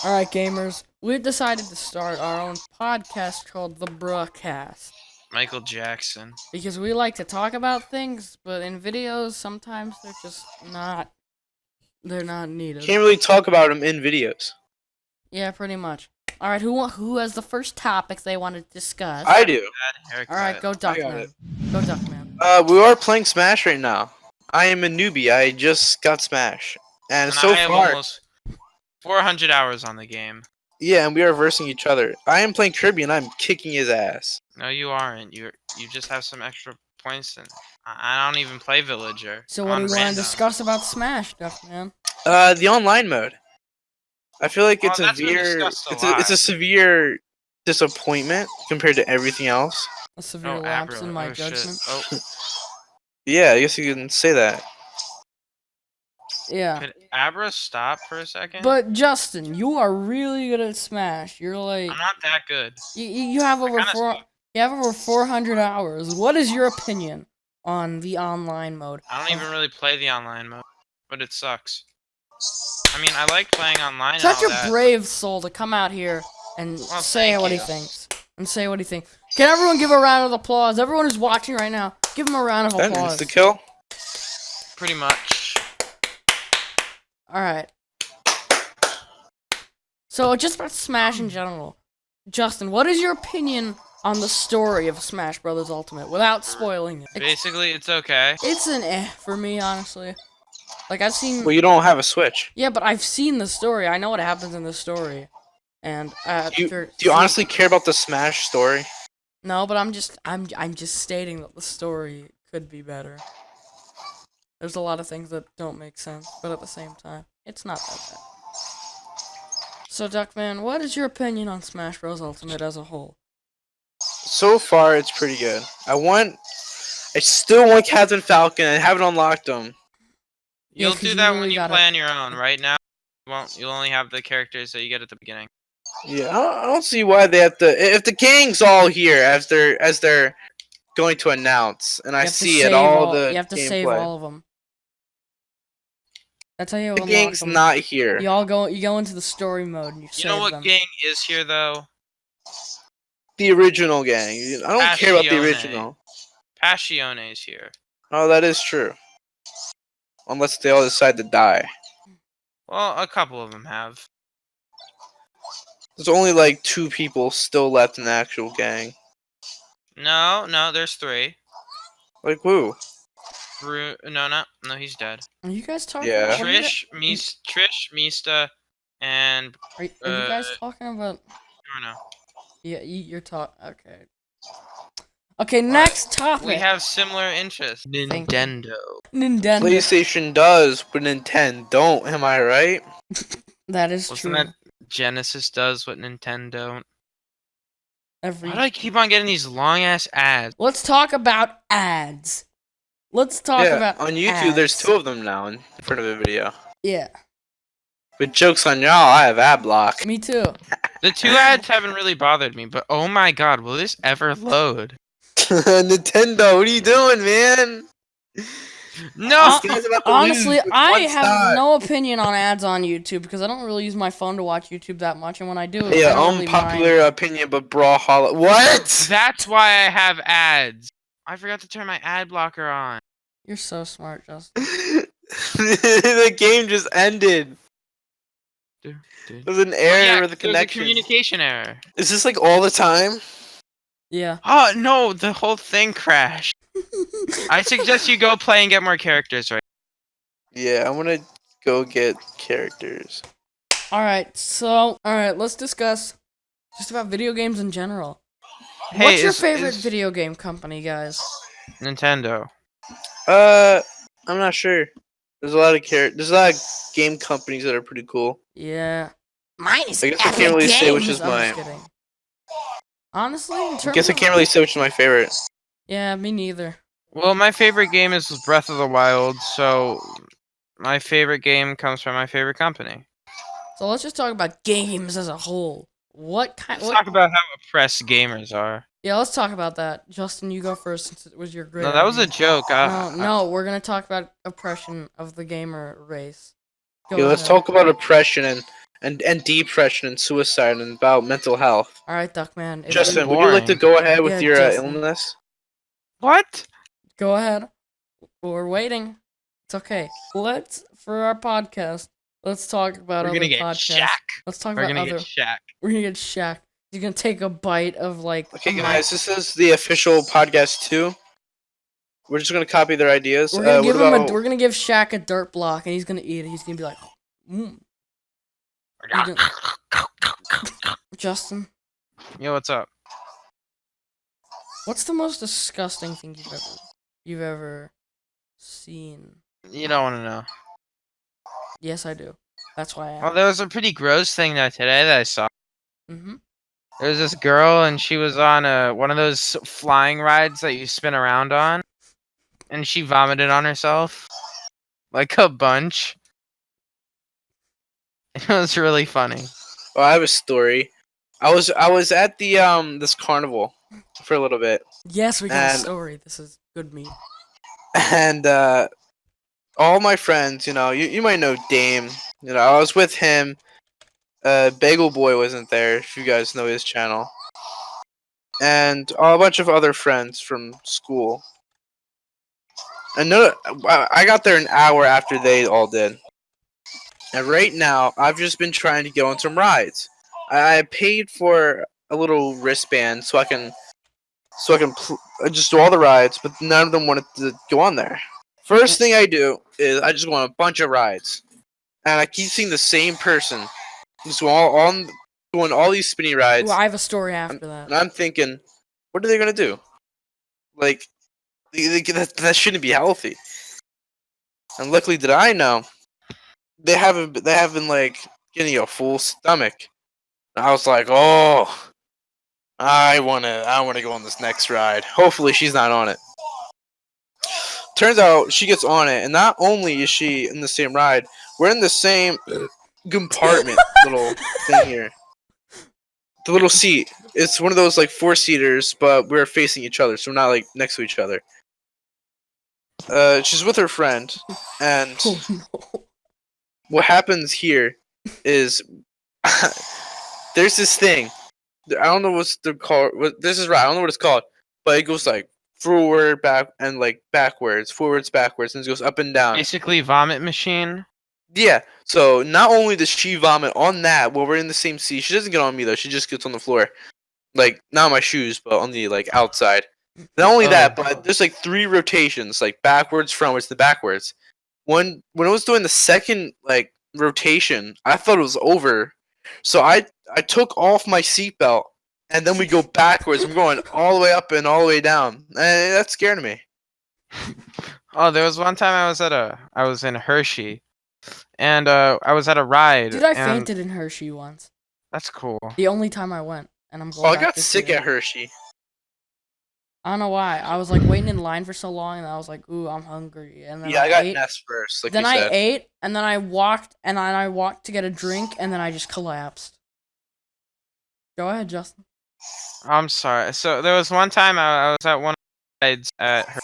Alright, gamers, we've decided to start our own podcast called the Bruhcast. Michael Jackson. Because we like to talk about things, but in videos, sometimes they're just not... They're not needed. Can't really talk about them in videos. Yeah, pretty much. Alright, who has the first topic they want to discuss? I do. Alright, go Duckman. Go Duckman. We are playing Smash right now. I am a newbie. I just got Smash. And so I have far... almost 400 hours on the game. Yeah, and we are versing each other. I am playing Kirby, and I'm kicking his ass. No, you aren't. You just have some extra points, and I don't even play Villager. So what do we want to discuss about Smash, Duckman? The online mode. I feel like it's a a severe disappointment compared to everything else. A severe lapse in my judgment. Oh. Yeah, I guess you can say that. Yeah. Could Abra stop for a second? But Justin, you are really good at Smash. You're like I'm not that good. you have over you have over 400 hours. What is your opinion on the online mode? I don't even really play the online mode, but it sucks. I mean, I like playing online. Such and all a that. brave soul to come out here and say what he you. thinks. And say what he thinks. Can everyone give a round of applause? Everyone who's watching right now, give him a round of That applause. is the kill. Pretty much. Alright. So, just about Smash in general. Justin, what is your opinion on the story of Smash Bros. Ultimate, without spoiling it? Basically, it's okay. It's an for me, honestly. Like, I've seen... Well, you don't have a Switch. Yeah, but I've seen the story. I know what happens in the story. And, Do you honestly care about the Smash story? No, but I'm just stating that the story could be better. There's a lot of things that don't make sense, but at the same time, it's not that bad. So, Duckman, what is your opinion on Smash Bros. Ultimate as a whole? So far, it's pretty good. I still want Captain Falcon. I haven't unlocked him. You'll Yeah, do that when you play on your own. Right now, you'll only have the characters that you get at the beginning. Yeah, I don't see why they have to. If the gang's all here as they're going to announce, and I see it all the you have to save all of them. That's how you the unlock gang's them. not here. You go into the story mode and you save them. You know what gang is here though? The original gang. I don't care about the original. Passione is here. Oh, that is true. Unless they all decide to die. Well, a couple of them have. There's only like 2 people still left in the actual gang. No, there's 3. Like who? No, he's dead. Are you guys talking? Yeah. About, Trish, Mista, and are you guys talking about? I don't know. Yeah, you're talking. Okay. Okay, next topic. We have similar interests. Nintendo. PlayStation does, but Nintendo don't. Am I right? That is Wasn't true. that Genesis does what Nintendo don't? Why do I keep on getting these long ass ads? Let's talk about ads. Let's talk about on YouTube. ads. There's 2 of them now in front of a video. Yeah. But jokes on y'all, I have ad block. Me too. The 2 ads haven't really bothered me, but oh my god, will this ever load? Nintendo, what are you doing, man? No! Honestly, I have no opinion on ads on YouTube because I don't really use my phone to watch YouTube that much, and when I do, Yeah, I don't unpopular really opinion, but Brawlhalla. What? That's why I have ads. I forgot to turn my ad blocker on. You're so smart, Justin. The game just ended. There's an error with the connection. There's a communication error. Is this like all the time? Yeah. Oh no, the whole thing crashed. I suggest you go play and get more characters, right? Yeah, I want to go get characters. Alright, let's discuss just about video games in general. Hey, What's your favorite video game company, guys? Nintendo. I'm not sure. There's a lot of game companies that are pretty cool. Yeah. Mine is I guess I can't really say which is mine. Honestly, I guess I can't really say which is my favorite. Yeah, me neither. Well, my favorite game is Breath of the Wild, so my favorite game comes from my favorite company. So let's just talk about games as a whole. Let's talk about how oppressed gamers are. Yeah, let's talk about that. Justin, you go first since it was your great No, that was a joke. No, we're gonna talk about oppression of the gamer race. Yeah, let's talk about oppression and depression and suicide and about mental health. All right, Duckman. If Justin, you, would you like to boring. go ahead with Yeah, your Justin. illness? What? go ahead. We're waiting. It's okay. For our podcast, let's talk about We're other gonna get podcasts. Shaq. Let's talk We're about gonna other. get Shaq. We're gonna get Shaq. He's gonna take a bite of like. Okay, guys, this is the official podcast too. We're just gonna copy their ideas. We're gonna What give him about? We're gonna give Shaq a dirt block, and he's gonna eat it. He's gonna be like, Justin, Yo, what's up? what's the most disgusting thing you've ever seen? You don't want to know. Yes, I do. That's why I Well, am. there was a pretty gross thing today that I saw. Mm-hmm. There was this girl, and she was on one of those flying rides that you spin around on, and she vomited on herself, like a bunch. It was really funny. Oh, I have a story. I was at the this carnival for a little bit, Yes, we got a And- story. This is good meat. and all my friends, you might know Dame. I was with him. Bagel Boy wasn't there, if you guys know his channel, and a bunch of other friends from school. And no, I got there an hour after they all did. And right now, I've just been trying to go on some rides. I paid for a little wristband so I can just do all the rides, but none of them wanted to go on there. First thing I do is I just go on a bunch of rides, and I keep seeing the same person just going all these spinny rides, Well, I have a story after that. and I'm thinking, what are they gonna do? Like, that shouldn't be healthy. And luckily, did I know they haven't been like getting a full stomach. And I was like, oh, I wanna go on this next ride. Hopefully, she's not on it. Turns out she gets on it, and not only is she in the same ride, we're in the same compartment little thing here. The little seat. It's one of those like 4-seaters, but we're facing each other, so we're not like next to each other. She's with her friend, and Oh no. what happens here is there's this thing. I don't know what's the call. This is right. I don't know what it's called, but it goes like forward, back, and like backwards, forwards, backwards, and it goes up and down. Basically, vomit machine. Yeah. So not only does she vomit on that while we're in the same seat, she doesn't get on me though. She just gets on the floor, like not on my shoes, but on the like outside. Not only that, but there's like 3 rotations, like backwards, frontwards, to backwards. When I was doing the second like rotation, I thought it was over, so I took off my seatbelt, and then we go backwards. We're going all the way up and all the way down, and that scared me. Oh, there was one time I was in Hershey, and I was at a ride. Dude, I and fainted in Hershey once. That's cool. The only time I went, and I'm going Oh, I back got this sick year. at Hershey. I don't know why. I was like waiting in line for so long, and I was like, "Ooh, I'm hungry." And then Yeah, I got ate. Nest first, like Then you I said. ate, and then I walked, to get a drink, and then I just collapsed. Go ahead, Justin. I'm sorry. So there was one time I was at one of the rides at her,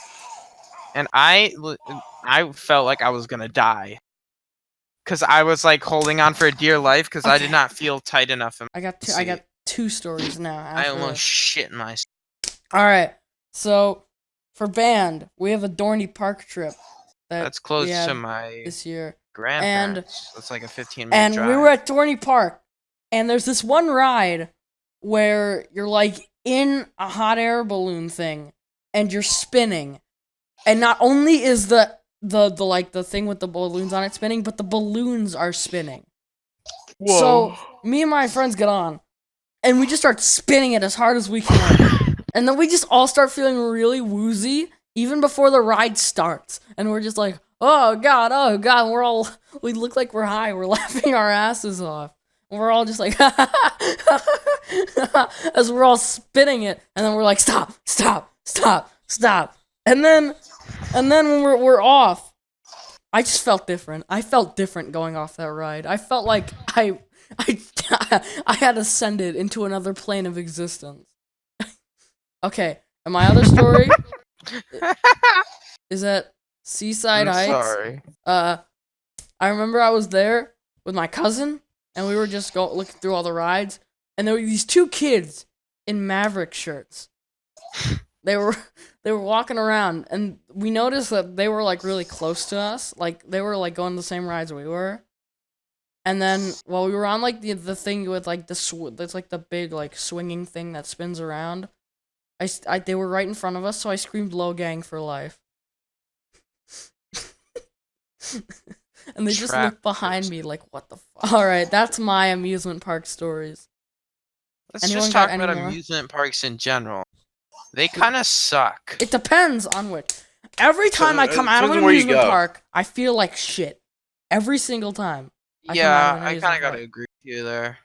and I felt like I was gonna die, cause I was like holding on for dear life, cause I did Okay. not feel tight enough. I got two stories now. I after almost this. shit myself. All right. So for band, we have a Dorney Park trip That's close we to had my this year, grandparents. That's like a 15-minute and drive. we were at Dorney Park, and there's this one ride where you're like in a hot air balloon thing, and you're spinning, and not only is the like the thing with the balloons on it spinning, but the balloons are spinning. Whoa. So me and my friends get on, and we just start spinning it as hard as we can. And then we just all start feeling really woozy, even before the ride starts. And we're just like, oh god, and we look like we're high, we're laughing our asses off. And we're all just like, as we're all spinning it, and then we're like, stop. And then when we're off, I just felt different. I felt different going off that ride. I felt like I had ascended into another plane of existence. Okay, and my other story is at Seaside I'm Heights. sorry. I remember I was there with my cousin, and we were just looking through all the rides, and there were these two kids in Maverick shirts. They were walking around, and we noticed that they were like really close to us, like they were like going the same rides we were. And then while we were on like the thing with like that's like the big like swinging thing that spins around, they were right in front of us, so I screamed "Low Gang for life," and they just Trap looked behind me like, "What the fuck?" All right, that's my amusement park stories. Let's Anyone just got talk any about more? amusement parks in general. They kind of suck. It depends on which. Every time I come out of depends an on where you amusement go. park, I feel like shit. Every single time. I come out of Yeah, an I amusement kind of gotta park. agree with you there.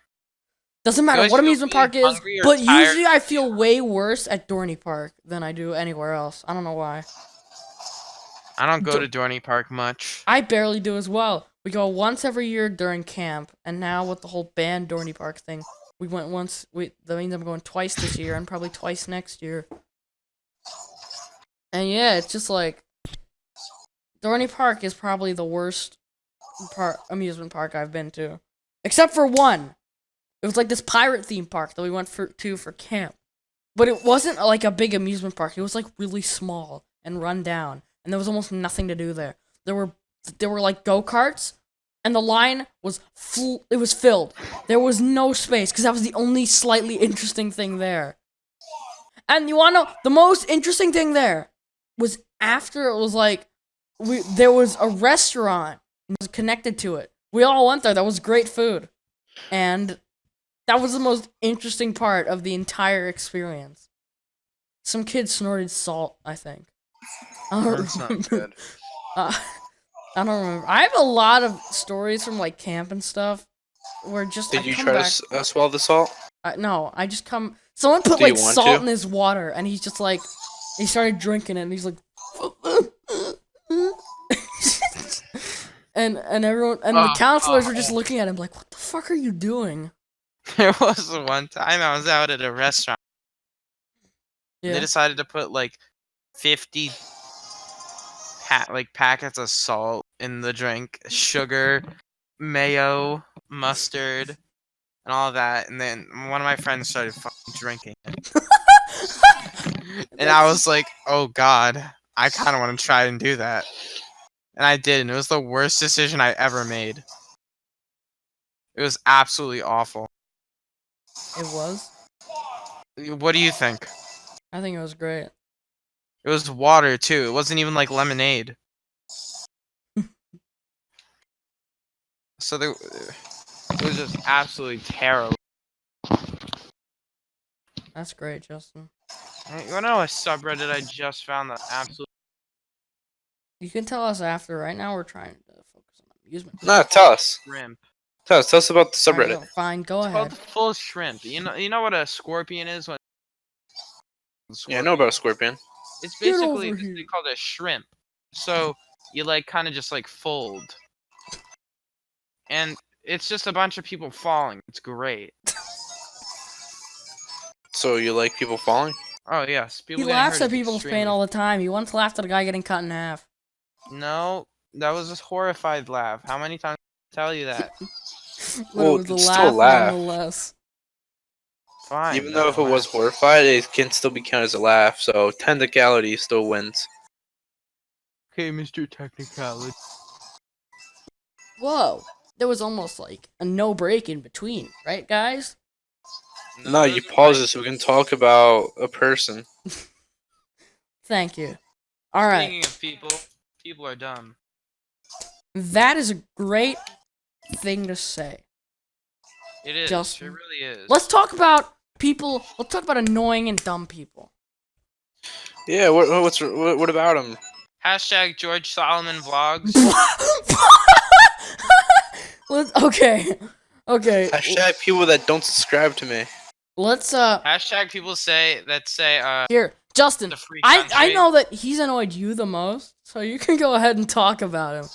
Doesn't You matter always what feel amusement really park is, hungry or but tired. usually I feel way worse at Dorney Park than I do anywhere else. I don't know why. I don't go to Dorney Park much. I barely do as well. We go once every year during camp, and now with the whole banned Dorney Park thing, we went once. That means I'm going twice this year, and probably twice next year. And yeah, it's just like Dorney Park is probably the worst amusement park I've been to, except for one. It was like this pirate theme park that we went to for camp, but it wasn't like a big amusement park. It was like really small and run down, and there was almost nothing to do there. There were like go-karts, and the line was it was filled. There was no space because that was the only slightly interesting thing there. And you wanna know the most interesting thing there was after it was like there was a restaurant that was connected to it. We all went there. That was great food, and that was the most interesting part of the entire experience. Some kid snorted salt, I think. I don't That's not remember. good. I don't remember. I have a lot of stories from like camp and stuff where just Did I you come try back. to swallow the salt? No, I just come. Someone put Do you like want salt to? in his water, and he's just like, he started drinking it, and he's like, and everyone and the counselors were just looking at him like, what the fuck are you doing? There was one time I was out at a restaurant. And they Yeah. decided to put like 50 packets of salt in the drink, sugar, mayo, mustard, and all that. And then one of my friends started fucking drinking it. And I was like, oh god, I kind of want to try and do that. And I did, and it was the worst decision I ever made. It was absolutely awful. It was. What do you think? I think it was great. It was water too. It wasn't even like lemonade. So it was just absolutely terrible. That's great, Justin. You wanna know a subreddit I just found that absolutely? You can tell us after. Right now, we're trying to focus on amusement. No, tell us. Shrimp. Tell us about the Alright, subreddit. fine, go It's called ahead. full shrimp. You know what a scorpion is? Yeah, I know about a scorpion. It's Get basically over this here. thing called a shrimp. So you like kind of just like fold, and it's just a bunch of people falling. It's great. So you like people falling? Oh yes, He people getting laughs hurt at is people's pain extremely- all the time. He once laughed at a guy getting cut in half. No, that was a horrified laugh. How many times did I tell you that? But Well, it was a it's still a laugh laugh. nonetheless. Fine. Even though if it that's was fine. horrified, it can still be counted as a laugh. So technicality still wins. Okay, Mr. Technicality. Whoa. There was almost like a no break in between, right, guys? No, you pause it so we can talk about a person. Thank you. Alright. Speaking of people, people are dumb. That is a great thing to say. It is. Justin. It really is. Let's talk about people. Let's talk about annoying and dumb people. Yeah, what about him? Hashtag George Solomon vlogs. Okay. Okay. Hashtag people that don't subscribe to me. Let's Hashtag people say here, Justin. the free I country. know that he's annoyed you the most, so you can go ahead and talk about him.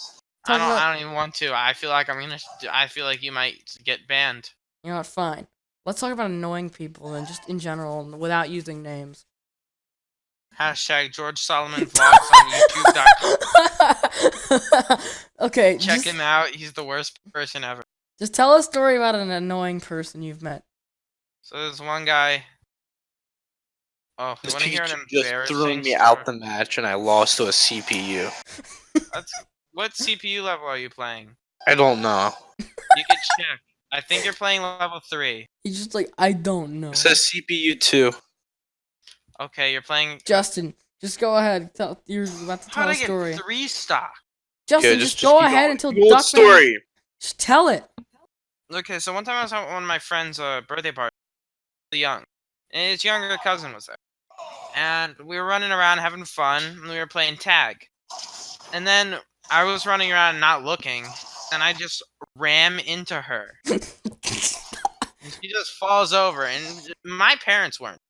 I don't even want to. I feel like I feel like you might get banned. You know what? Fine. Let's talk about annoying people and just in general, without using names. Hashtag George Solomon vlogs on YouTube.com. Okay. Check him out. He's the worst person ever. Just tell a story about an annoying person you've met. So there's one guy. Oh, you This want to hear an Pikachu just threw embarrassing me story? out the match, and I lost to a CPU. What CPU level are you playing? I don't know. You can check. I think you're playing level 3. He's just like, I don't know. It says CPU 2. Okay, you're playing. Justin, just go ahead. You're about to How tell did a I get story. 3 stock? Justin, Yeah, just go keep ahead going. until The old Duckman. story. Just tell it. Okay, so one time I was at one of my friends' birthday party. Really young, and his younger cousin was there, and we were running around having fun. And we were playing tag, and then I was running around not looking, and I just ram into her, and she just falls over. And my parents weren't,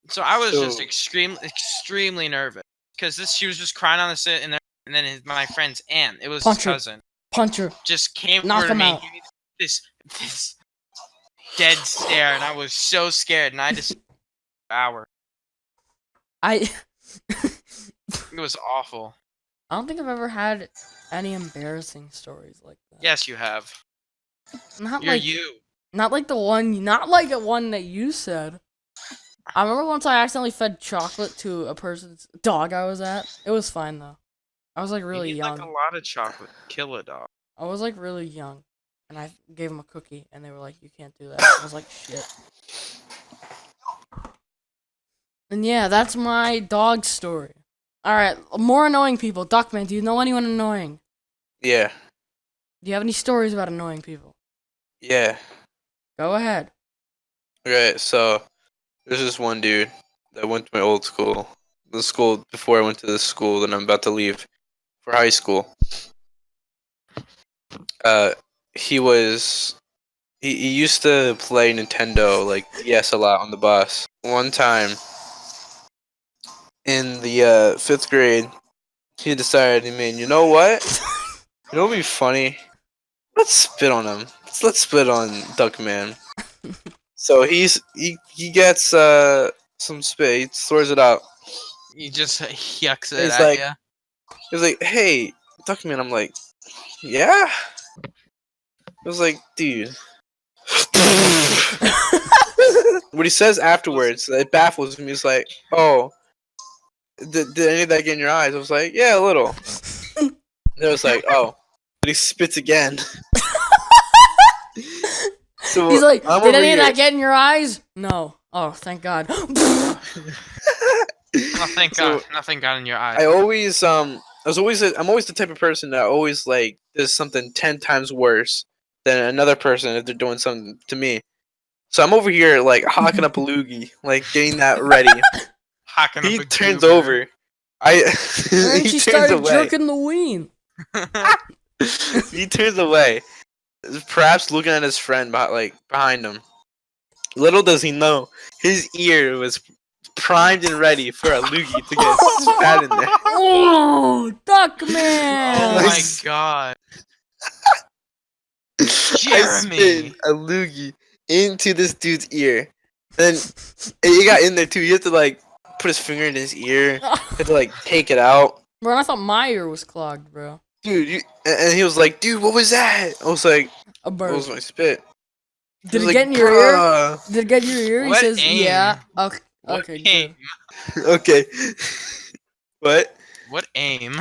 so I was just So- extremely nervous because she was just crying on the sit, and then my friend's aunt, it was Punch his her. cousin, Punch her. just came Knock over to him me, out. gave me this dead stare, and I was so scared, and I just hour. I It was awful. don't think I've ever had any embarrassing stories like that. Yes, you have. Not You're like you. not like the one that you said. I remember once I accidentally fed chocolate to a person's dog I was at. It was fine though. I was like really you need, young. like a lot of chocolate. Kill a dog. I was like really young, and I gave him a cookie, and they were like, "You can't do that." I was like, "Shit." And yeah, that's my dog story. All right, more annoying people. Duckman, do you know anyone annoying? Yeah. Do you have any stories about annoying people? Yeah. Go ahead. Okay, so there's this one dude that went to my old school. The school before I went to this school that I'm about to leave for high school. He was he used to play Nintendo like DS a lot on the bus. One time in the 5th grade, he decided, man, you know what? You know what would be funny? Let's spit on him. Let's spit on Duckman. So he gets some spit. He throws it out. You just yucks it He's at like- ya. He was like, "Hey, Duckman." I'm like, "Yeah." I was like, "Dude." What he says afterwards, it baffles me. He's like, "Oh, did any of that get in your eyes?" I was like, "Yeah, a little." And it was like, "Oh," but he spits again. So He's like, I'm "Did over any of here. that get in your eyes?" No. Oh, thank God. Oh, thank So- God. Nothing got in your eye. I'm always the type of person that always like does something 10 times worse than another person if they're doing something to me. So I'm over here like hawking up a loogie, like getting that ready. Hocking He up a turns goober. over. And then He she turns started away. jerking the ween. He turns away, perhaps looking at his friend behind him. Little does he know, his ear was primed and ready for a loogie to get spat in there. Oh, Duckman! Oh my Nice. God. I Jeremy. spit a loogie into this dude's ear. Then he got in there too. He had to like put his finger in his ear. Had to like take it out. Bro, I thought my ear was clogged, bro. Dude, and he was like, "Dude, what was that?" I was like, A "What bird. was my spit?" He Did was it like, get in your ear? "Bruh." Did it get in your ear? He What says, aim? yeah. Okay, What okay, aim? good. Okay. What? What aim?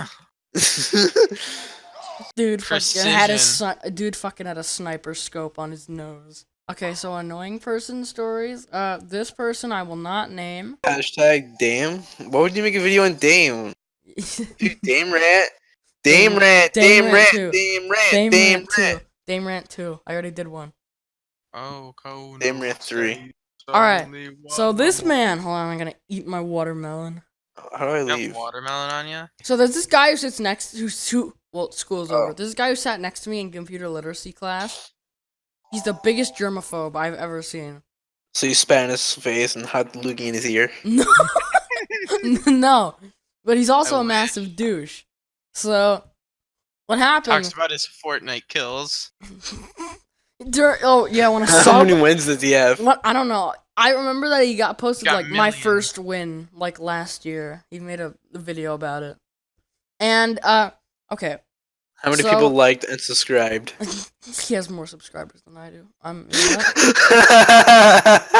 Dude fucking had Precision. dude fucking had a sniper scope on his nose. Okay, so annoying person stories. This person I will not name. Hashtag Dame. Why would you make a video on Dame? Dude, Dame rant. Dame Dame rant. Dame Dame rant rant. too. Dame rant. Dame Dame Rant 2. rant. Dame Rant 2. I already did one. Oh, Conan. Dame rant 3. Alright, so this man, hold on, I'm gonna eat my watermelon. How do I You leave? have watermelon on you? So there's this guy who sits next well, school's over. Oh. There's this guy who sat next to me in computer literacy class. He's the biggest germaphobe I've ever seen. So you spat in his face and had the loogie in his ear. No, no, but he's also I a massive douche. So what happened? Talks about his Fortnite kills. Oh yeah, when I How saw many wins does he have? what I don't know. I remember that he got posted Got like my millions. first win like last year. He made a video about it. And okay. How many So- people liked and subscribed? He has more subscribers than I do.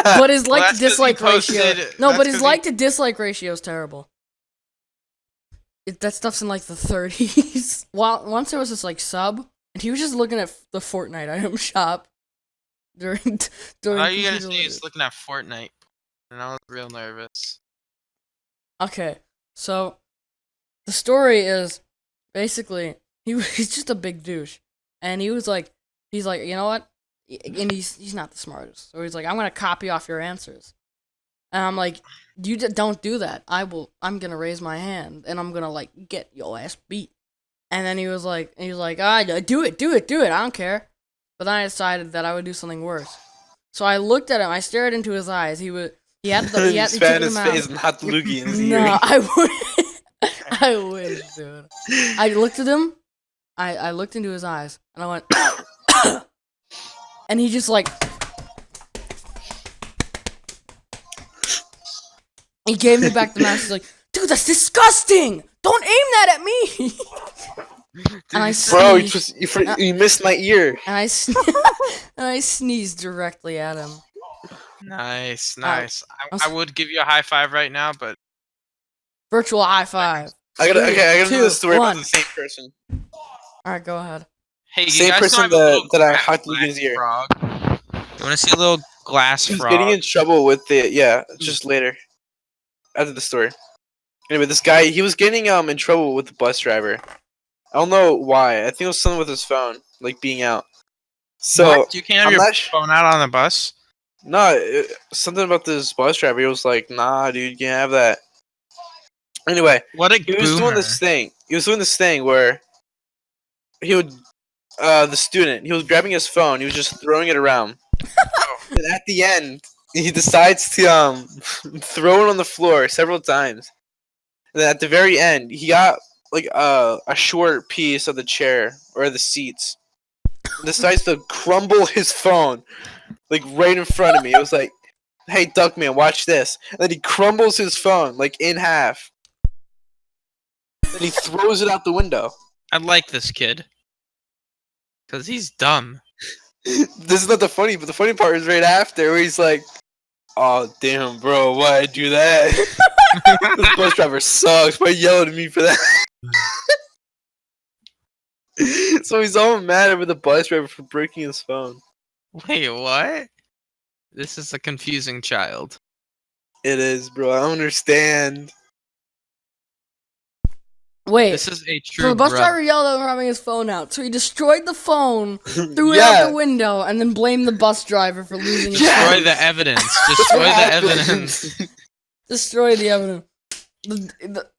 But his like to that's 'cause he dislike ratio. posted- No, that's but his 'cause he- like to dislike ratio is terrible. That stuff's in like the 30s. Once there was this like sub, and he was just looking at the Fortnite item shop during. How are you gonna computer say literate- he's looking at Fortnite? And I was real nervous. Okay, so the story is basically he's just a big douche, and he's like, you know what? And he's not the smartest, so he's like, I'm gonna copy off your answers, and I'm like, don't do that. I'm gonna raise my hand, and I'm gonna like get your ass beat. And then he was like, do it. I don't care. But then I decided that I would do something worse. So I looked at him. I stared into his eyes. He had He took spat in him his out. face and hot the loogie in his No, ear. I would. I wish, dude. I looked at him. I looked into his eyes, and I went, and he just like, he gave me back the mouse. He's like, dude, that's disgusting. Don't aim that at me. And I Bro, sneezed, you missed my ear. and I sneezed directly at him. Nice. I I would give you a high five right now, but Virtual high five. I gotta do 2, the story 1. about the same person. All right, go ahead. hey, you Same guys person know I have a little that I glass hot the loogie in his ear. frog. You want to see a little glass He's frog? getting in trouble with the just later. After the story. Anyway, this guy he was getting in trouble with the bus driver. I don't know why. I think it was something with his phone, like being out. So What? You can't have I'm your not phone out on the bus. no, something about this bus driver. He was like, "Nah, dude, you can't have that." Anyway, What a he was boomer. doing this thing. He was doing this thing where he would, the student, he was grabbing his phone. He was just throwing it around. And at the end, he decides to throw it on the floor several times. And then at the very end, he got like a short piece of the chair or the seats. And decides to crumble his phone like right in front of me. It was like, "Hey, Duckman, watch this." And then he crumbles his phone like in half. And he throws it out the window. I like this kid. Because he's dumb. This is not the funny, but the funny part is right after where he's like, "Oh damn, bro, why'd I do that? This bus driver sucks. Why yell at me for that?" So he's all mad over the bus driver for breaking his phone. Wait, what? This is a confusing child. It is, bro. I don't understand. Wait. This is a true So the bus brother. driver yelled at him having his phone out. So he destroyed the phone, threw it Yeah. out the window, and then blamed the bus driver for losing his Yeah. Destroy phone. the evidence. Destroy the evidence. Destroy the evidence.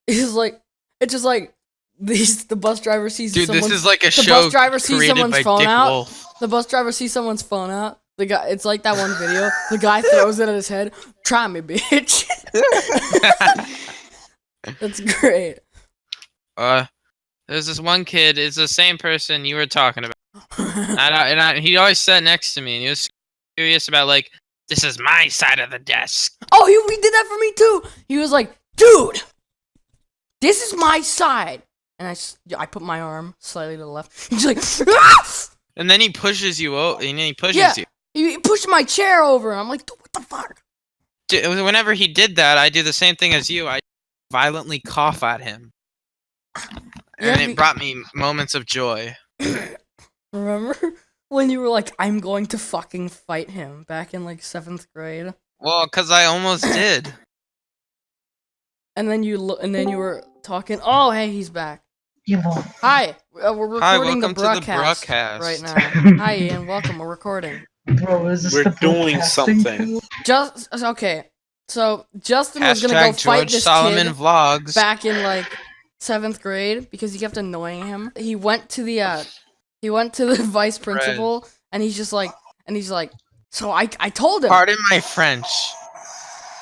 It's like, it's just like, the bus driver sees Dude, someone. this is like a the show bus driver sees created someone's by phone Dick out. Wolf. The bus driver sees someone's phone out. The guy, it's like that one video. The guy throws it at his head. Try me, bitch. That's great. There's this one kid. It's the same person you were talking about. He always sat next to me, and he was curious about like, this is my side of the desk. Oh, he did that for me too. He was like, dude, this is my side. And I put my arm slightly to the left. He's like, ah! And then he pushes you over, and then he pushes Yeah. you. He pushed my chair over. I'm like, dude, what the fuck? Whenever he did that, I do the same thing as you. I violently cough at him. And it brought me moments of joy. Remember when you were like, I'm going to fucking fight him back in like 7th grade? Well, because I almost did. And then you were talking. Oh, hey, he's back. Hi, we're Hi, recording welcome the to the Bruhcast Bruhcast. right now. Hi, Ian. Welcome. We're recording. Bro, is this We're the doing broadcasting something. tool? Okay. So Justin was gonna go Hashtag fight George this Solomon kid vlogs. back in like 7th grade because he kept annoying him. He went to the vice principal and he's like, so I told him. Pardon my French.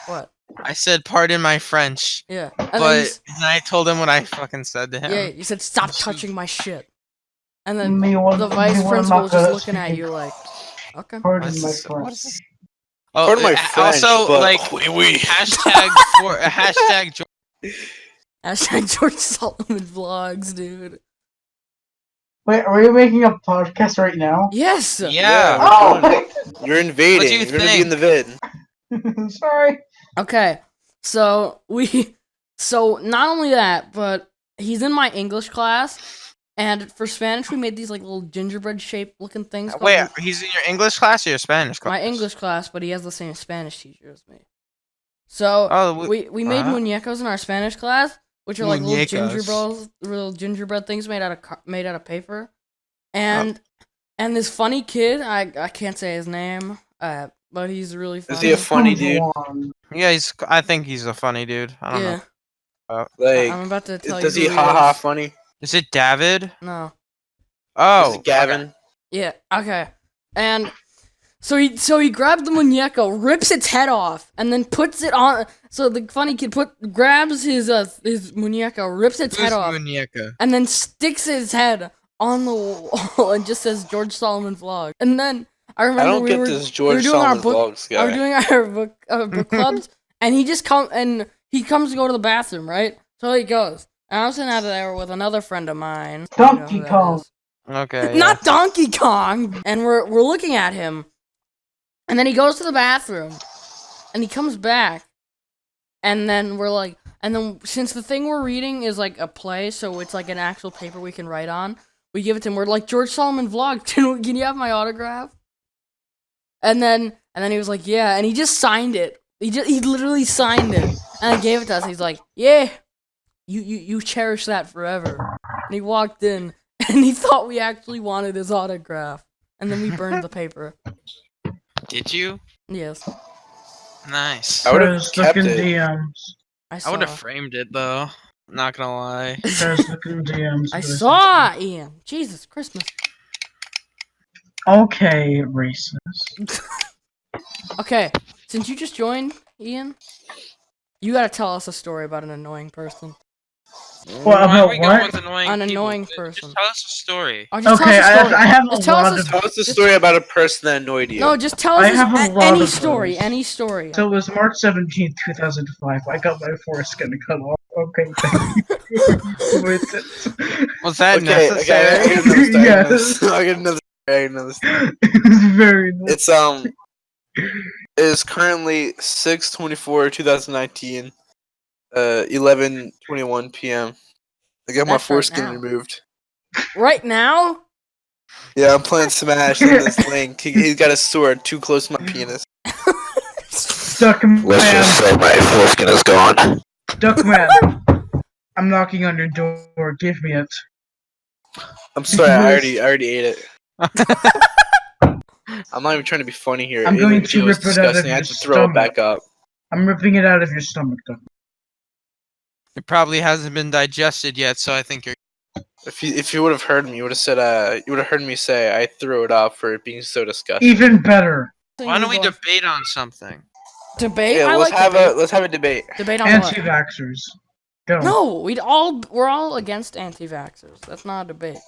What? I said pardon my French. Yeah. And But I told him what I fucking said to him. yeah, you said stop touching my shit. And then Me want- the me vice wanna principal was knock just out looking at speaking. you like, okay. Pardon What's my this- French. what is this? Oh, Pardon my French, also, but like, oui, oui. hashtag George. Hashtag George Solomon vlogs, dude. Wait, are you making a podcast right now? Yes. Yeah. Oh, You're invading. What do you You're gonna be in the vid. sorry. Okay. So so not only that, but he's in my English class, and for Spanish we made these like little gingerbread shaped looking things. called Wait, he's in your English class or your Spanish class? my English class, but he has the same Spanish teacher as me. So Oh, we made what? muñecos in our Spanish class, which are like Muñecos. little gingerbread things made out of paper, and this funny kid, I can't say his name, but he's really funny. Is he a funny dude? Yeah, I think he's a funny dude. I don't Yeah. know. Like, I'm about to tell does you. he who haha is. funny? Is it David? No. Oh, Is it Gavin? okay. Yeah. Okay. And so he grabs the muñeco, rips its head off, and then puts it on. So the funny kid grabs his muñeco, rips its head Who's off, Muñeca? and then sticks his head on the wall and just says George Solomon vlog. And then I remember I don't we get were, this we George were doing our Solomon book. vlogs I was guy. doing our book clubs, and he comes to go to the bathroom, right? So he goes. And I was sitting out there with another friend of mine. You know who Donkey that Kong. is. Okay. Yeah. Not Donkey Kong. And we're looking at him. And then he goes to the bathroom. And he comes back. And then we're like, since the thing we're reading is like a play, so it's like an actual paper we can write on, we give it to him. We're like, George Solomon vlog. Can you have my autograph? And then he was like, yeah. And he just signed it. He literally signed it. And I gave it to us. He's like, yeah. You cherish that forever. And he walked in, and he thought we actually wanted his autograph. And then we burned the paper. Did you? Yes, Nice. I would have Prez, kept look in it. DMs. I I saw. would have framed it though. Not gonna lie. Prez, look in DMs. I saw Ian. Jesus, Christmas. Okay, racist. Okay, since you just joined, Ian, you gotta tell us a story about an annoying person. What, Why about are we going what? with annoying An people? annoying Just person. tell us a story. Oh, just Okay, tell us a story. I have a Just tell us lot a of. Tell us a story about a person that annoyed you. No, just tell I us have a lot any of story. those. Any story. So it was March 17th, 2005. I got my foreskin cut off. Okay, thank you. With it. Was that Okay, necessary? I get another story. Yes. I get another story. It was very nice. It's it is currently 6/24/2019, 11:21 p.m. I got my That's right foreskin now. removed. Right now? Yeah, I'm playing Smash in this link. He's got a sword too close to my penis. Duckman. say my foreskin is gone. Duckman. I'm knocking on your door. Give me it. I'm sorry, I already ate it. I'm not even trying to be funny here. I'm going It to was rip it out of disgusting. I your had to throw it back up. I'm ripping it out of your stomach, Duckman. It probably hasn't been digested yet, so I think you're. If you would have heard me, you would have said you would have heard me say I threw it up for it being so disgusting. Even better. Why don't we debate on something? Debate? Yeah, I let's like have debate. let's have a debate. Debate on what? Anti-vaxxers. Go. No, we're all against anti-vaxxers. That's not a debate.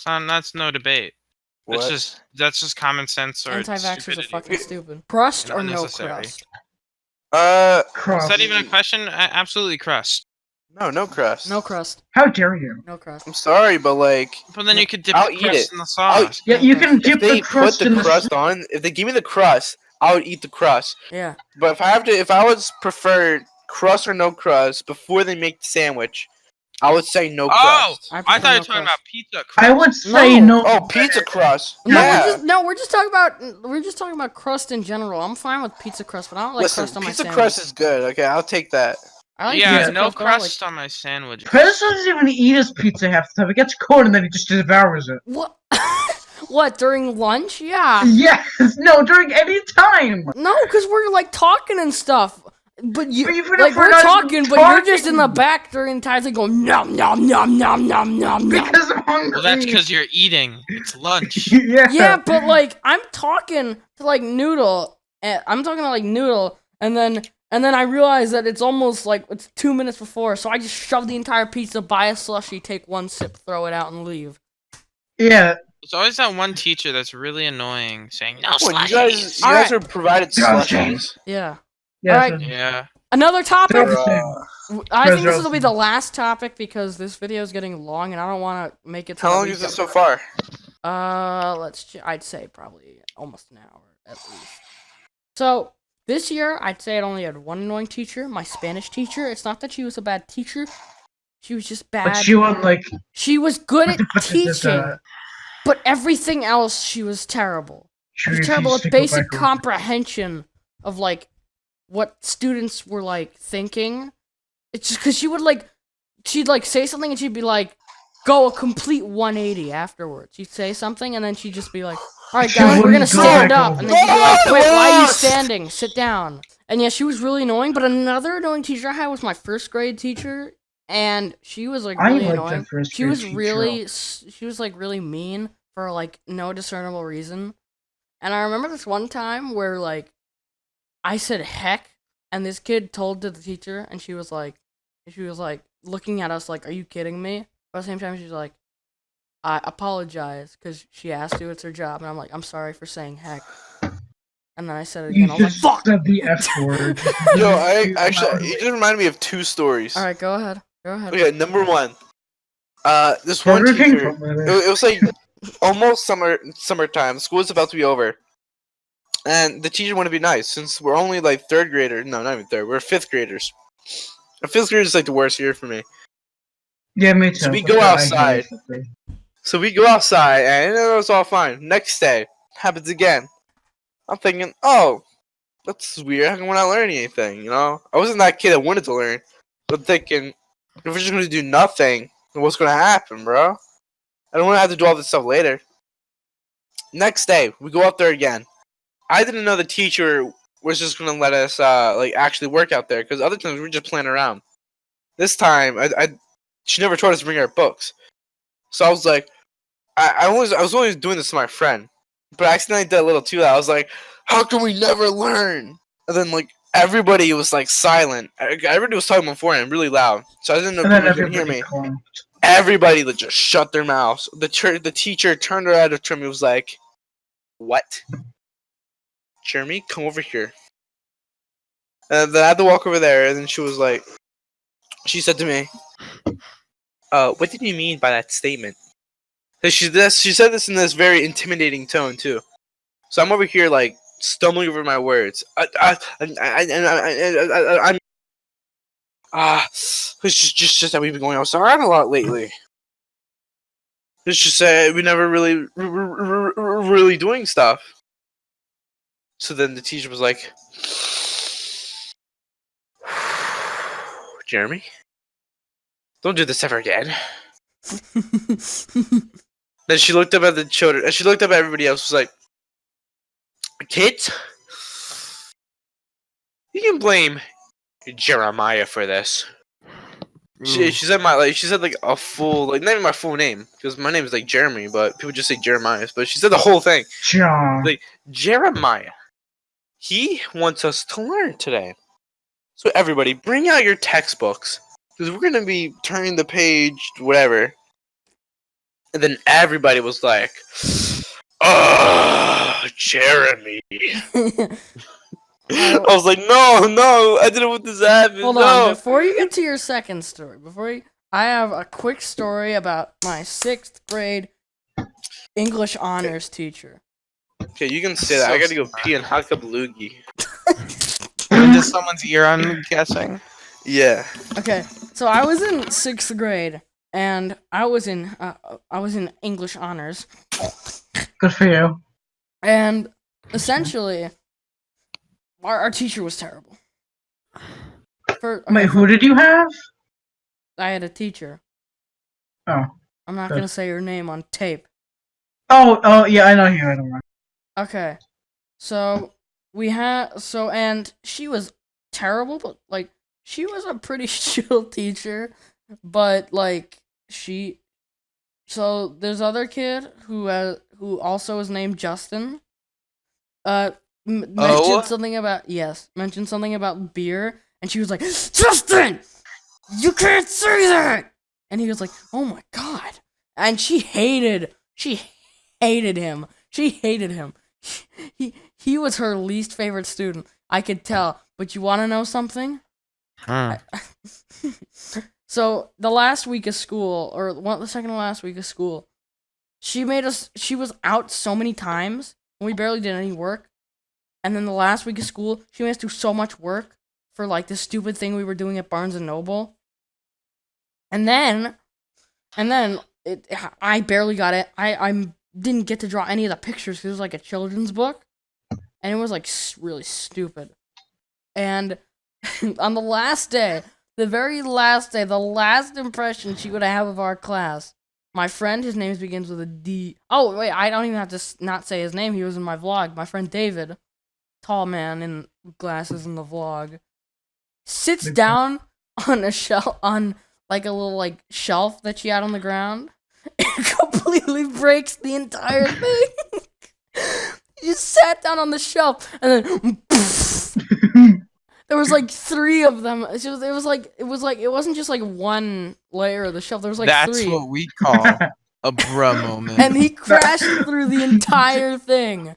That's no debate. What? That's just common sense or Anti-vaxxers are stupidity. fucking stupid. Crust And or no unnecessary. crust? Is Cross. that even a question? Absolutely crust. No crust. No crust. How dare you? No crust. I'm sorry, but like, But then you could dip I'll the eat crust it. in the sauce. Yeah, you can if dip they the crust put in the crust on, if they give me the crust, I would eat the crust. Yeah. But if I was prefer crust or no crust before they make the sandwich, I would say no Oh, crust. I prefer thought you no were talking crust. about pizza crust. I would say No. no. Oh, pizza crust. No, Yeah. we're just talking about crust in general. I'm fine with pizza crust, but I don't like Listen, crust on my pizza sandwich. crust is good. Okay, I'll take that. I like Yeah, pizza no crust, but I don't crust on my sandwich. Prez doesn't even eat his pizza half the time. It gets cold and then he just devours it. Like, what? What, during lunch? Yeah. Yes! No, during any time! No, because we're like talking and stuff. But But even if like we're we're not talking, but you're just in the talking. back during the time going nom nom nom nom nom nom nom. Because I'm hungry. Well, that's because you're eating. It's lunch. yeah. Yeah, but like I'm talking to like Noodle, and I'm talking to like Noodle, and then I realize that it's almost like it's 2 minutes before, so I just shove the entire pizza, buy a slushie, take one sip, throw it out, and leave. Yeah. There's always that one teacher that's really annoying, saying no Well, slushies. you guys Alright. are provided Gotcha. slushies. Yeah. Yeah. Alright. Yeah. Another topic. Bruh. I think this Prez will be the last topic because this video is getting long and I don't want to make it. So How that long we is it go- so far? I'd say probably almost an hour at least. So this year, I'd say I only had one annoying teacher, my Spanish teacher. It's not that she was a bad teacher; she was just bad. But she won like. She was good at What is this, teaching, but everything else she was terrible. She was she terrible refused at to go basic back over- comprehension of like what students were like thinking. It's just because she'd like say something and she'd be like, go a complete 180 afterwards. She'd say something and then she'd just be like, all right, She guys, we're gonna wouldn't go stand back up. over. And then she'd be like, wait, why are you Lost! standing? Sit down. And yeah, she was really annoying. But another annoying teacher I had was my first grade teacher, and she was like I really liked annoying. that first She grade was teacher. really, she was like really mean for like no discernible reason. And I remember this one time where like I said heck, and this kid told to the teacher, and she was like looking at us like, are you kidding me? But at the same time, she's like, I apologize because she asked to. It's her job, and I'm like, I'm sorry for saying heck. And then I said it You again. I was like, just fuck. said the F word. Yo, I actually, you just reminded me of two stories. All right, go ahead. Go ahead. Okay, number one. This one Burger King teacher. from there. It was like almost summertime. School's about to be over, and the teacher wanted to be nice since we're only like third graders. No, not even third. We're fifth graders. Fifth grade is like the worst year for me. Yeah, me too. So we but go I outside. hate it. So we go outside, and it was all fine. Next day, happens again. I'm thinking, oh, that's weird. How come we're not learning anything? You know, I wasn't that kid that wanted to learn, but thinking, if we're just gonna do nothing, then what's gonna happen, bro? I don't want to have to do all this stuff later. Next day, we go out there again. I didn't know the teacher was just gonna let us like actually work out there because other times we were just playing around. This time, she never told us to bring our books, so I was like, I was only doing this to my friend, but I accidentally did a little too loud. I was like, how can we never learn? And then like everybody was like silent. Everybody was talking beforehand, really loud, so I didn't know And if then people could hear everybody me. clumped. Everybody just shut their mouths. The teacher turned around to me and was like, what? Jeremy, come over here. And then I had to walk over there, and then she was like, she said to me, what did you mean by that statement? And she said this in this very intimidating tone, too. So I'm over here, like, stumbling over my words. It's just that we've been going outside a lot lately. It's just that we never really doing stuff. So then the teacher was like, Jeremy, don't do this ever again. Then she looked up at the children, and she looked up at everybody else. Was like, kids, you can blame Jeremiah for this. She said she said like a full, like not even my full name because my name is like Jeremy, but people just say Jeremiah. But she said the whole thing. John. Like, Jeremiah, he wants us to learn today. So everybody, bring out your textbooks because we're gonna be turning the page, whatever. And then everybody was like, "Oh, Jeremy." I was like, no, I didn't want this to happen. Hold no. on, before you get to your second story, I have a quick story about my 6th grade English honors teacher. Okay, you can say that. So I gotta go pee and hot up loogie. Into someone's ear, I'm guessing. Yeah. Okay, so I was in 6th grade, and I was in English honors, Good for you. and essentially, our teacher was terrible. Wait, who did you have? I had a teacher. Oh. I'm not Good. gonna say her name on tape. Oh, yeah, I know you. I don't know. Okay, so and she was terrible, but like she was a pretty chill teacher, but like so there's other kid who also is named Justin. Mentioned something about beer, and she was like, Justin, you can't say that, and he was like, oh my god, and she hated him. She hated him. He was her least favorite student. I could tell. But you want to know something? Huh. So the last week of school, or the second to last week of school, she was out so many times, and we barely did any work. And then the last week of school, she made us do so much work for like this stupid thing we were doing at Barnes and Noble. And then I barely got it. I didn't get to draw any of the pictures because it was like a children's book, and it was like really stupid. And on the last day, the very last day, the last impression she would have of our class, my friend, his name begins with a D. Oh wait, I don't even have to not say his name. He was in my vlog. My friend David, tall man in glasses in the vlog, sits down on a shelf, on like a little like shelf that she had on the ground, and completely breaks the entire thing. He just sat down on the shelf, and then there was like 3 of them. It wasn't just like one layer of the shelf. There was like That's 3. what we call a bruh moment. And he crashed through the entire thing.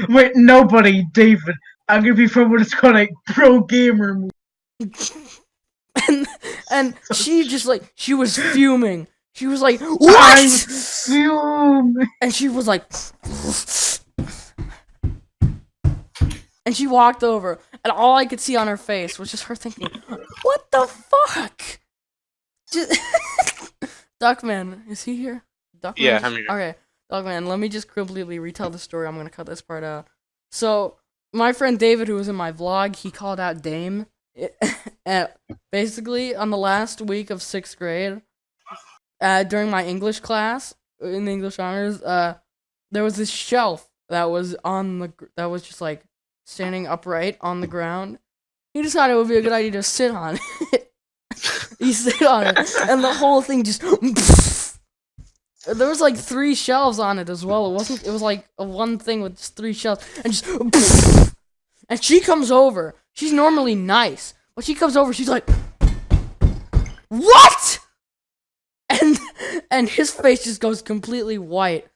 Wait, nobody, David. I'm gonna be from what it's called a pro gamer movie. and she just like, she was fuming. She was like, I'm "What?" fuming. And she was like, and she walked over, and all I could see on her face was just her thinking, "What the fuck?" Just Duckman, is he here? Duckman? Yeah, I'm here. Okay, Duckman, let me just completely retell the story. I'm gonna cut this part out. So, my friend David, who was in my vlog, he called out Dame. Basically, on the last week of 6th grade, during my English class, in the English honors, there was this shelf that was just like standing upright on the ground. He decided it would be a good idea to sit on it. He sit on it, and the whole thing just. There was like 3 shelves on it as well. It was like a one thing with just 3 shelves, and just. And she comes over. She's normally nice, but she comes over. She's like, "What?" And his face just goes completely white.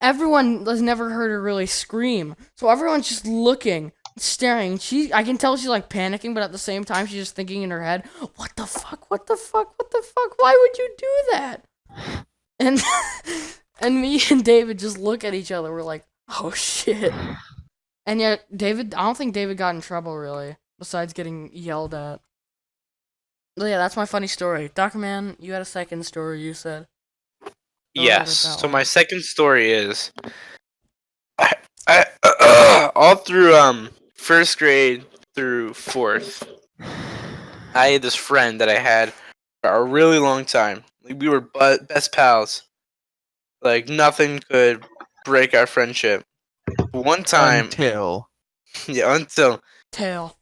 Everyone has never heard her really scream, so everyone's just looking, staring. I can tell she's like panicking, but at the same time, she's just thinking in her head, "What the fuck? What the fuck? What the fuck? Why would you do that?" And me and David just look at each other. We're like, "Oh shit." And yet, I don't think David got in trouble really, besides getting yelled at. But yeah, that's my funny story. Duckman, you had a second story, you said. Yes. that So one. my second story is, I all through first grade through 4th, I had this friend that I had for a really long time. Like, we were best pals. Like, nothing could break our friendship. One time, Until yeah, until Tail.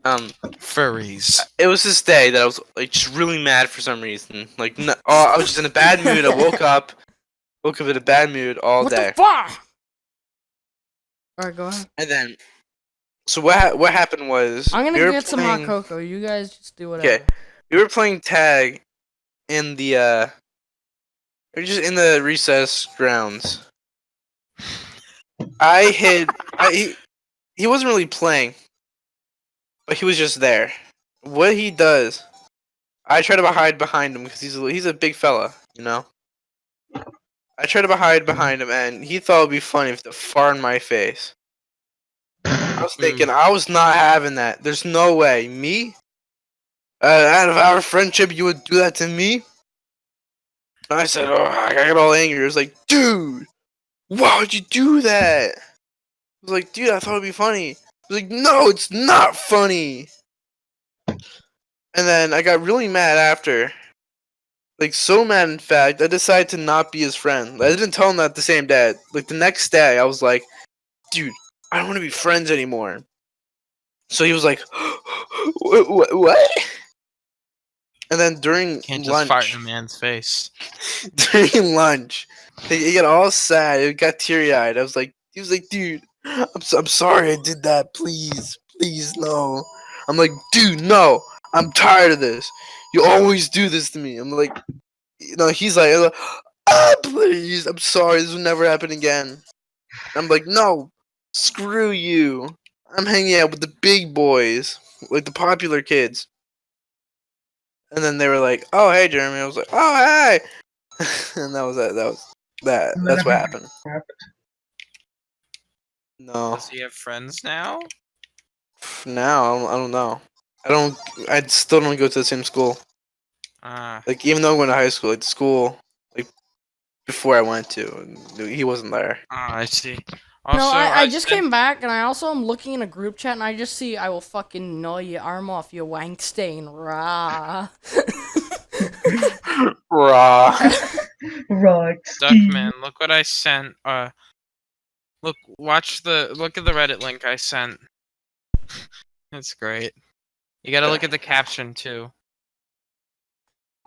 furries. it was this day that I was like just really mad for some reason. Like, I was just in a bad mood. I woke up in a bad mood all What day. the fuck? Alright, go ahead. And then, so what happened was, I'm gonna we were get some hot playing- cocoa. You guys just do whatever. Okay, we were playing tag in the we were just in the recess grounds. He wasn't really playing, but he was just there. What he does, I try to hide behind him because he's a big fella, you know. I try to hide behind him, and he thought it'd be funny if the fart in my face. I was thinking, I was not having that. There's no way. Me? Out of our friendship, you would do that to me? And I said, I got all angry. I was like, dude, why would you do that? I was like, dude, I thought it'd be funny. I was like, no, it's not funny. And then I got really mad after. Like, so mad, in fact, I decided to not be his friend. I didn't tell him that the same day. Like, the next day, I was like, dude, I don't want to be friends anymore. So he was like, what? And then during Can't just lunch, fart in a man's face. during lunch, he got all sad. He got teary-eyed. He was like, dude, I'm sorry I did that. Please, no. I'm like, dude, no. I'm tired of this. You always do this to me. I'm like, he's like, please, I'm sorry. This will never happen again. I'm like, no, screw you. I'm hanging out with the big boys. like the popular kids. And then they were like, "Oh, hey, Jeremy." I was like, "Oh, hey," and that was that. That was that. And then That's what everything happened. happened. No, Does he have friends now? now I don't know. I don't. I still don't go to the same school. Ah, Like even though I went to high school, like the school, like before I went to, he wasn't there. I see. No, Also, I just sent- came back and I also am looking in a group chat and I just see I will fucking gnaw your arm off, you wank stain, rah. Raw. Right, Steve. Duckman, look what I sent. Look at the Reddit link I sent. It's great. You gotta look at the caption too.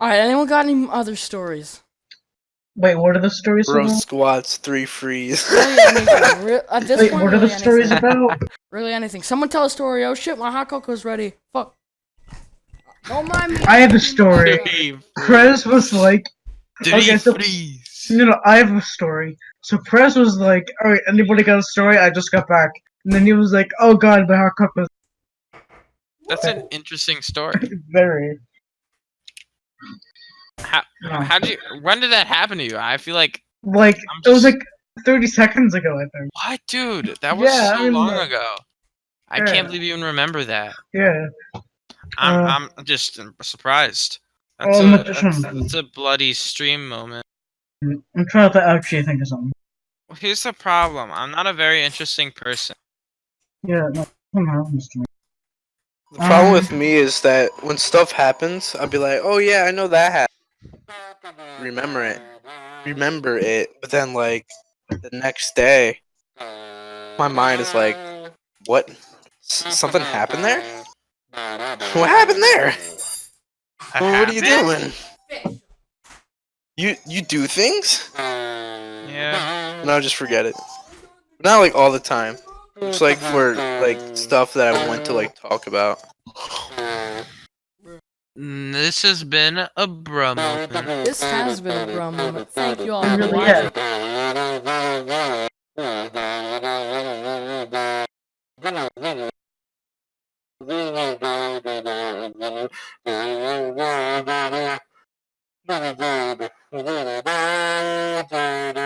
Alright, anyone got any other stories? Wait, what are the stories Bro about? squats, 3 frees. Really anything. At this Wait, point, what are the really stories anything. about? Really anything. Someone tell a story. Oh shit, my hot cocoa's ready. Fuck. Don't mind me. I have a I'm fucking story. mad. Prez was like, okay, so freeze. no, I have a story. So Prez was like, alright, anybody got a story? I just got back. And then he was like, oh god, my hot cocoa was That's an interesting story. very. How No. when did that happen to you? I feel like Like, I'm it was just- like 30 seconds ago, I think. what, dude? That was Yeah, so I mean, long ago. I yeah. can't believe you even remember that. Yeah. I'm just surprised. Oh, magician. That's a bloody stream moment. I'm trying to actually think of something. Here's the problem. I'm not a very interesting person. Yeah, no, something happens to me. The problem with me is that when stuff happens, I'll be like, "Oh yeah, I know that happened." Remember it, but then like the next day, my mind is like, "What? Something happened there? What happened there? What are you doing? You do things?" Yeah. And I'll just forget it. Not like all the time. It's like for like stuff that I want to like talk about. This has been a bro moment. This has been a bro moment. Thank you all It for really watching. Yeah.